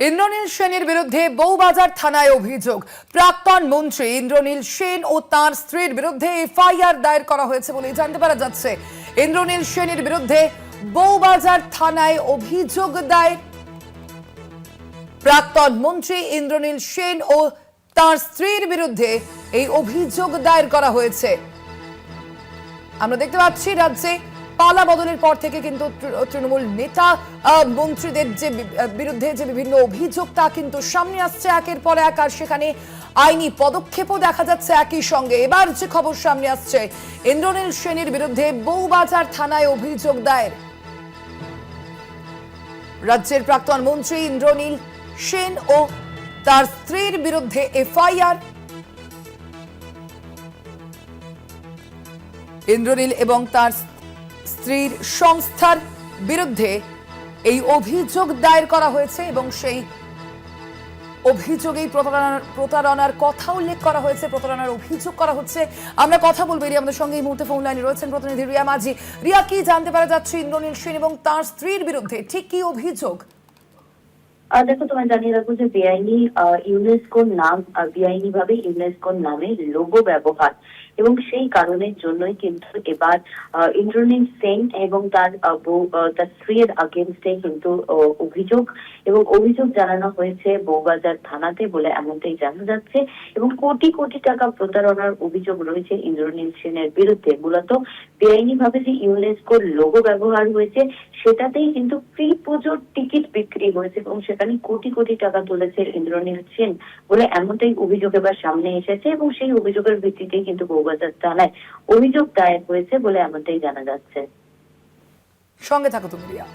ইন্দ্রনীল সেনের বিরুদ্ধে বউবাজার থানায় অভিযোগ। প্রাক্তন মন্ত্রী ইন্দ্রনীল সেন ও তার স্ত্রীর বিরুদ্ধে এফআইআর দায়ের করা হয়েছে বলে জানতে পারা যাচ্ছে। ইন্দ্রনীল সেনের বিরুদ্ধে বউবাজার থানায় অভিযোগ দায়ের। প্রাক্তন মন্ত্রী ইন্দ্রনীল সেন ও তার স্ত্রীর বিরুদ্ধে এই অভিযোগ দায়ের করা হয়েছে। আমরা দেখতে পাচ্ছি রাজ্যে পালা বদলের পর থেকে কিন্তু তৃণমূল নেতা মন্ত্রীদের যে বিরুদ্ধে যে বিভিন্ন অভিযোগ তা কিন্তু সামনে আসছে একের পর এক, আর সেখানে আইনি পদক্ষেপও দেখা যাচ্ছে একই সঙ্গে। এবার যে খবর সামনে আসছে, ইন্দ্রনীল সেনের বিরুদ্ধে বউবাজার থানায় অভিযোগ দায়ের। রাজ্যের প্রাক্তন মন্ত্রী ইন্দ্রনীল সেন ও তার স্ত্রীর বিরুদ্ধে এফআইআর। ইন্দ্রনীল এবং তার স্ত্রীর সংস্থার বিরুদ্ধে এই অভিযোগ দায়ের করা হয়েছে এবং সেই অভিযোগেই প্রতারণার কথা উল্লেখ করা হয়েছে, প্রতারণার অভিযোগ করা হচ্ছে। আমরা কথা বলবো, আমাদের সঙ্গে এই মুহূর্তে ফোন লাইনে রয়েছেন প্রতিনিধি রিয়া মাঝি। রিয়া, কি জানতে পারা যাচ্ছে ইন্দ্রনীল সেন এবং তার স্ত্রীর বিরুদ্ধে ঠিক কি অভিযোগ? দেখো, তোমায় জানিয়ে রাখবো যে বেআইনি ইউনেস্কোর নাম, বেআইনি ভাবে ইউনেস্কোর নামে লোগো ব্যবহার এবং সেই কারণের জন্যই কিন্তু এবার ইন্দ্রনীল সেন এবং তার স্ত্রীর আগেনস্টে কিন্তু অভিযোগ জানানো হয়েছে বউবাজার থানাতে বলে এমনটাই জানা যাচ্ছে। এবং কোটি কোটি টাকা প্রতারণার অভিযোগ রয়েছে ইন্দ্রনীল সেনের বিরুদ্ধে। মূলত বেআইনি ভাবে যে ইউনেস্কোর লোগো ব্যবহার হয়েছে সেটাতেই কিন্তু প্রি পুজোর টিকিট বিক্রি হয়েছে এবং সেখানে কোটি কোটি টাকা তুলেছে ইন্দ্রনীল সেন বলে এমনটাই অভিযোগ এবার সামনে এসেছে। এবং সেই অভিযোগের ভিত্তিতে কিন্তু বউবাজার থানায় অভিযোগ দায়ের হয়েছে বলে এমনটাই জানা যাচ্ছে। সঙ্গে থাকো তুমি রিয়া।